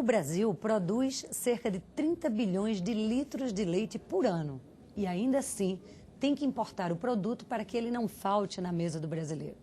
Brasil produz cerca de 30 bilhões de litros de leite por ano e ainda assim tem que importar o produto para que ele não falte na mesa do brasileiro.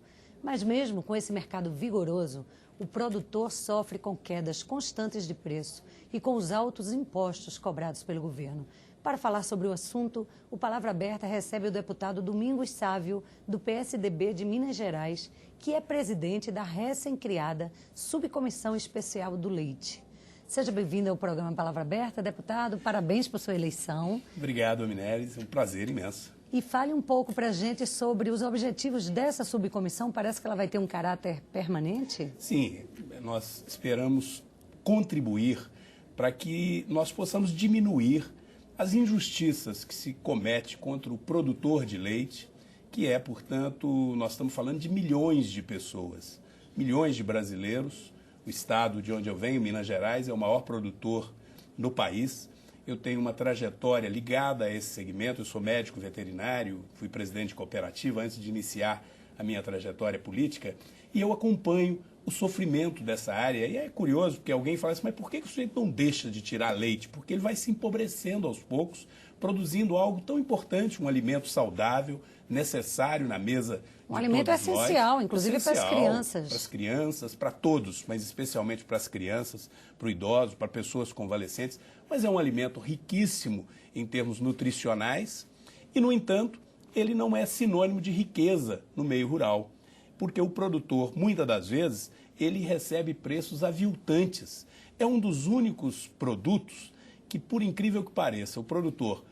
Mas mesmo com esse mercado vigoroso, o produtor sofre com quedas constantes de preço e com os altos impostos cobrados pelo governo. Para falar sobre o assunto, o Palavra Aberta recebe o deputado Domingos Sávio, do PSDB de Minas Gerais, que é presidente da recém-criada Subcomissão Especial do Leite. Seja bem-vindo ao programa Palavra Aberta, deputado. Parabéns por sua eleição. Obrigado, Mineres. É um prazer imenso. E fale um pouco para a gente sobre os objetivos dessa subcomissão. Parece que ela vai ter um caráter permanente? Sim, nós esperamos contribuir para que nós possamos diminuir as injustiças que se comete contra o produtor de leite, que é, portanto, nós estamos falando de milhões de pessoas, milhões de brasileiros. O estado de onde eu venho, Minas Gerais, é o maior produtor no país. Eu tenho uma trajetória ligada a esse segmento, eu sou médico veterinário, fui presidente de cooperativa antes de iniciar a minha trajetória política, e eu acompanho o sofrimento dessa área. E é curioso, porque alguém fala assim, mas por que o sujeito não deixa de tirar leite? Porque ele vai se empobrecendo aos poucos, produzindo algo tão importante, um alimento saudável, necessário na mesa um alimento essencial, nós. Inclusive Essencial, para as crianças. Para as crianças, para todos, mas especialmente para as crianças, para o idoso, para pessoas convalescentes. Mas é um alimento riquíssimo em termos nutricionais e, no entanto, ele não é sinônimo de riqueza no meio rural. Porque o produtor, muitas das vezes, ele recebe preços aviltantes. É um dos únicos produtos que, por incrível que pareça, o produtor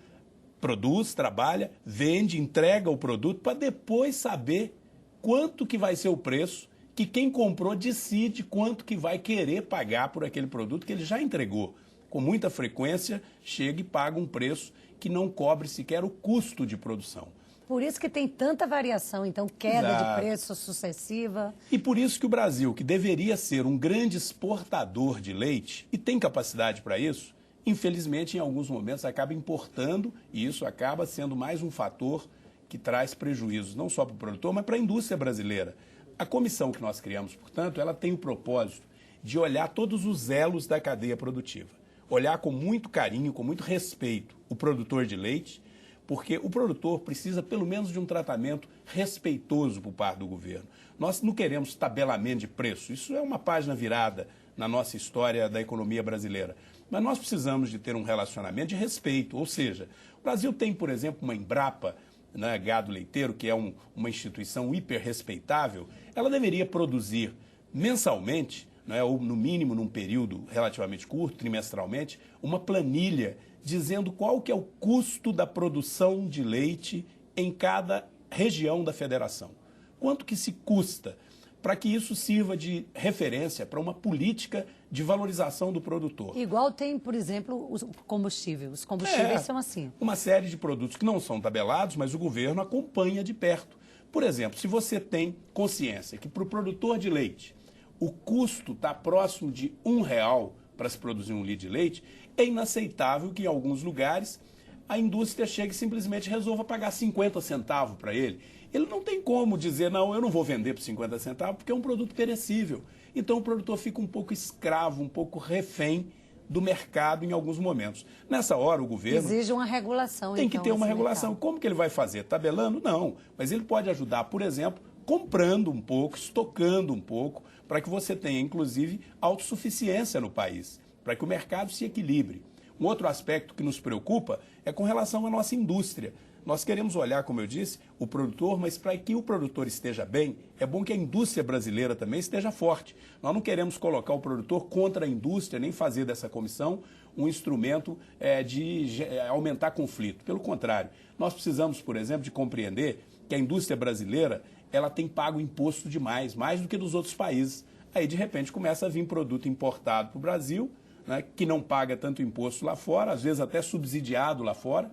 produz, trabalha, vende, entrega o produto para depois saber quanto que vai ser o preço, que quem comprou decide quanto que vai querer pagar por aquele produto que ele já entregou. Com muita frequência, chega e paga um preço que não cobre sequer o custo de produção. Por isso que tem tanta variação, então, queda Exato. de preço sucessiva. E por isso que o Brasil, que deveria ser um grande exportador de leite, e tem capacidade para isso, infelizmente, em alguns momentos, acaba importando, e isso acaba sendo mais um fator que traz prejuízos, não só para o produtor, mas para a indústria brasileira. A comissão que nós criamos, portanto, ela tem o propósito de olhar todos os elos da cadeia produtiva. Olhar com muito carinho, com muito respeito, o produtor de leite, porque o produtor precisa pelo menos de um tratamento respeitoso por parte do governo. Nós não queremos tabelamento de preço, isso é uma página virada na nossa história da economia brasileira. Mas nós precisamos de ter um relacionamento de respeito, ou seja, o Brasil tem, por exemplo, uma Embrapa, né, gado leiteiro, que é uma instituição hiper respeitável, ela deveria produzir mensalmente, né, ou no mínimo num período relativamente curto, trimestralmente, uma planilha dizendo qual que é o custo da produção de leite em cada região da federação. Quanto que se custa, para que isso sirva de referência para uma política de valorização do produtor. Igual tem, por exemplo, o combustível. Os combustíveis são assim. Uma série de produtos que não são tabelados, mas o governo acompanha de perto. Por exemplo, se você tem consciência que para o produtor de leite o custo está próximo de R$1 para se produzir um litro de leite, é inaceitável que em alguns lugares a indústria chegue e simplesmente resolva pagar 50 centavos para ele. Ele não tem como dizer, não, eu não vou vender por 50 centavos porque é um produto perecível. Então o produtor fica um pouco escravo, um pouco refém do mercado em alguns momentos. Nessa hora o governo exige uma regulação. Tem que ter uma regulação. Mercado. Como que ele vai fazer? Tabelando? Não. Mas ele pode ajudar, por exemplo, comprando um pouco, estocando um pouco, para que você tenha, inclusive, autossuficiência no país, para que o mercado se equilibre. Um outro aspecto que nos preocupa é com relação à nossa indústria. Nós queremos olhar, como eu disse, o produtor, mas para que o produtor esteja bem, é bom que a indústria brasileira também esteja forte. Nós não queremos colocar o produtor contra a indústria, nem fazer dessa comissão um instrumento de aumentar conflito. Pelo contrário, nós precisamos, por exemplo, de compreender que a indústria brasileira ela tem pago imposto demais, mais do que dos outros países. Aí, de repente, começa a vir produto importado para o Brasil, né, que não paga tanto imposto lá fora, às vezes até subsidiado lá fora,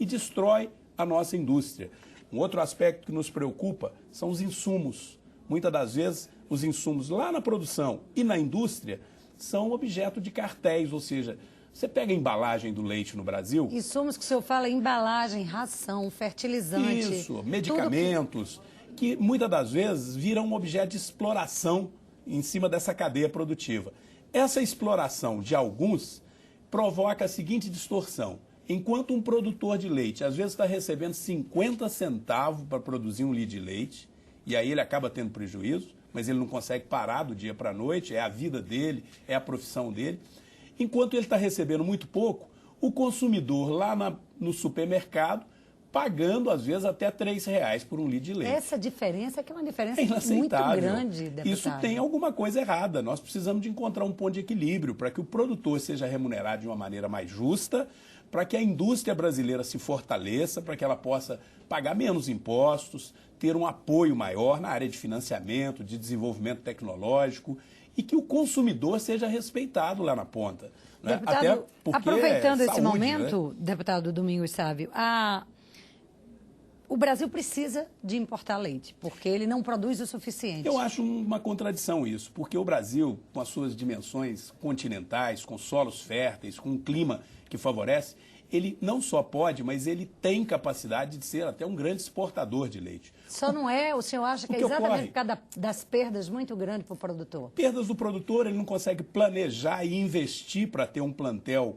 e destrói a nossa indústria. Um outro aspecto que nos preocupa são os insumos. Muitas das vezes, os insumos lá na produção e na indústria são objeto de cartéis, ou seja, você pega a embalagem do leite no Brasil... Insumos que o senhor fala, embalagem, ração, fertilizante... Isso, medicamentos, que muitas das vezes viram um objeto de exploração em cima dessa cadeia produtiva. Essa exploração de alguns provoca a seguinte distorção. Enquanto um produtor de leite, às vezes está recebendo 50 centavos para produzir um litro de leite, e aí ele acaba tendo prejuízo, mas ele não consegue parar do dia para a noite, é a vida dele, é a profissão dele. Enquanto ele está recebendo muito pouco, o consumidor lá no supermercado, pagando às vezes até R$3 por um litro de leite. Essa diferença que é uma diferença muito inaceitável. grande, deputado. Isso tem alguma coisa errada. Nós precisamos de encontrar um ponto de equilíbrio para que o produtor seja remunerado de uma maneira mais justa, para que a indústria brasileira se fortaleça, para que ela possa pagar menos impostos, ter um apoio maior na área de financiamento, de desenvolvimento tecnológico e que o consumidor seja respeitado lá na ponta. Né? Deputado, até porque aproveitando esse saúde, momento, né? deputado Domingos Sávio, o Brasil precisa de importar leite, porque ele não produz o suficiente. Eu acho uma contradição isso, porque o Brasil, com as suas dimensões continentais, com solos férteis, com um clima que favorece, ele não só pode, mas ele tem capacidade de ser até um grande exportador de leite. Só não é, o senhor acha que é exatamente por causa das perdas muito grandes para o produtor? Perdas do produtor, ele não consegue planejar e investir para ter um plantel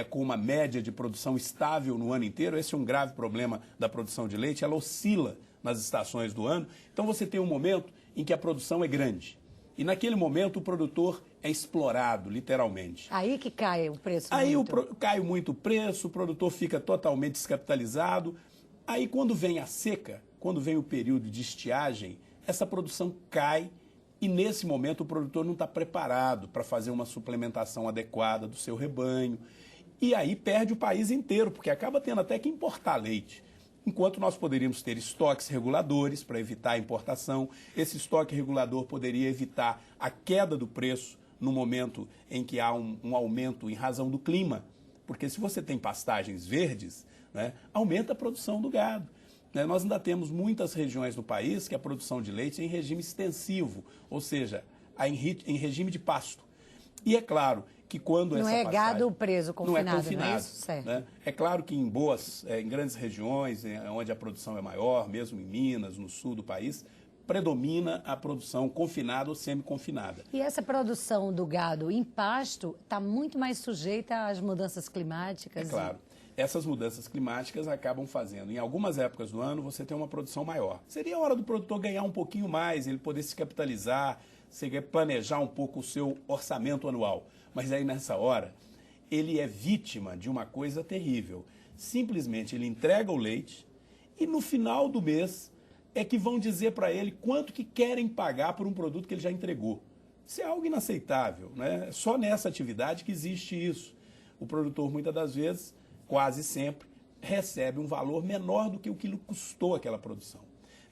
com uma média de produção estável no ano inteiro. Esse é um grave problema da produção de leite, ela oscila nas estações do ano. Então você tem um momento em que a produção é grande. E naquele momento o produtor é explorado, literalmente. Aí que cai o preço. Aí cai muito o preço, o produtor fica totalmente descapitalizado. Aí quando vem a seca, quando vem o período de estiagem, essa produção cai e nesse momento o produtor não está preparado para fazer uma suplementação adequada do seu rebanho. E aí perde o país inteiro, porque acaba tendo até que importar leite. Enquanto nós poderíamos ter estoques reguladores para evitar a importação, esse estoque regulador poderia evitar a queda do preço no momento em que há um aumento em razão do clima. Porque se você tem pastagens verdes, né, aumenta a produção do gado. Nós ainda temos muitas regiões do país que a produção de leite é em regime extensivo, ou seja, em regime de pasto. E é claro que quando não essa é pastagem gado preso confinado, não é confinado, não é isso? Certo. Né? É claro que em grandes regiões, onde a produção é maior, mesmo em Minas, no sul do país, predomina a produção confinada ou semi-confinada. E essa produção do gado em pasto está muito mais sujeita às mudanças climáticas? É claro. Essas mudanças climáticas acabam fazendo, em algumas épocas do ano, você tem uma produção maior. Seria a hora do produtor ganhar um pouquinho mais, ele poder se capitalizar, planejar um pouco o seu orçamento anual. Mas aí, nessa hora, ele é vítima de uma coisa terrível. Simplesmente ele entrega o leite e no final do mês é que vão dizer para ele quanto que querem pagar por um produto que ele já entregou. Isso é algo inaceitável, né? É só nessa atividade que existe isso. O produtor, muitas das vezes, quase sempre, recebe um valor menor do que o que lhe custou aquela produção.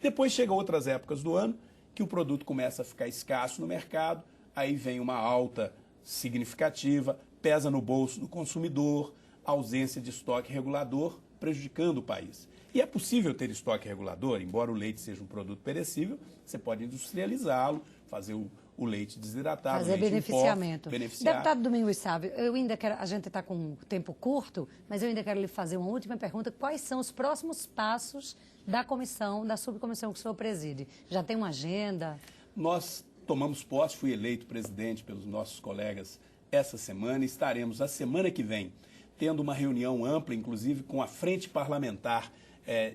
Depois chegam outras épocas do ano que o produto começa a ficar escasso no mercado, aí vem uma alta significativa, pesa no bolso do consumidor, ausência de estoque regulador, prejudicando o país. E é possível ter estoque regulador, embora o leite seja um produto perecível, você pode industrializá-lo, fazer o leite desidratado, fazer leite beneficiamento. beneficiar. Deputado Domingos Sávio, eu ainda quero, a gente está com um tempo curto, mas eu ainda quero lhe fazer uma última pergunta. Quais são os próximos passos da comissão, da subcomissão que o senhor preside? Já tem uma agenda? Nós tomamos posse, fui eleito presidente pelos nossos colegas essa semana e estaremos, a semana que vem, tendo uma reunião ampla, inclusive com a Frente Parlamentar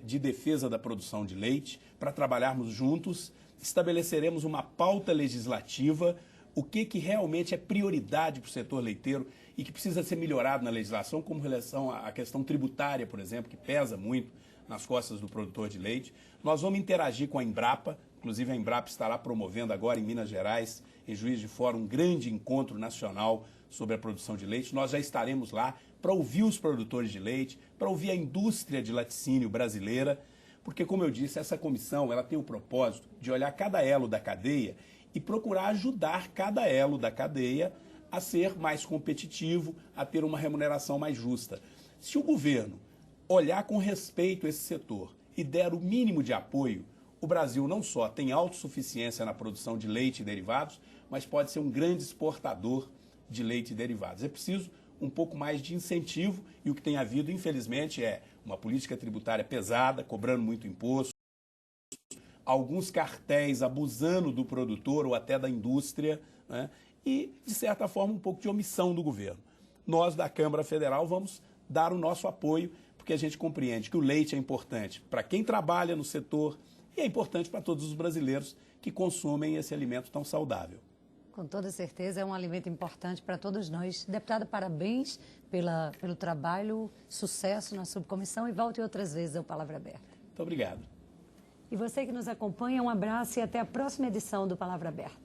de Defesa da Produção de Leite, para trabalharmos juntos. Estabeleceremos uma pauta legislativa, o que realmente é prioridade para o setor leiteiro e que precisa ser melhorado na legislação, como em relação à questão tributária, por exemplo, que pesa muito nas costas do produtor de leite. Nós vamos interagir com a Embrapa, inclusive a Embrapa estará promovendo agora em Minas Gerais, em Juiz de Fora, um grande encontro nacional sobre a produção de leite. Nós já estaremos lá para ouvir os produtores de leite, para ouvir a indústria de laticínio brasileira, porque, como eu disse, essa comissão ela tem o propósito de olhar cada elo da cadeia e procurar ajudar cada elo da cadeia a ser mais competitivo, a ter uma remuneração mais justa. Se o governo olhar com respeito esse setor e der o mínimo de apoio, o Brasil não só tem autossuficiência na produção de leite e derivados, mas pode ser um grande exportador de leite e derivados. É preciso um pouco mais de incentivo e o que tem havido, infelizmente, é uma política tributária pesada, cobrando muito imposto, alguns cartéis abusando do produtor ou até da indústria, né? e, de certa forma, um pouco de omissão do governo. Nós, da Câmara Federal, vamos dar o nosso apoio, porque a gente compreende que o leite é importante para quem trabalha no setor e é importante para todos os brasileiros que consumem esse alimento tão saudável. Com toda certeza, é um alimento importante para todos nós. Deputada, parabéns pelo trabalho, sucesso na subcomissão e volte outras vezes ao Palavra Aberta. Muito obrigado. E você que nos acompanha, um abraço e até a próxima edição do Palavra Aberta.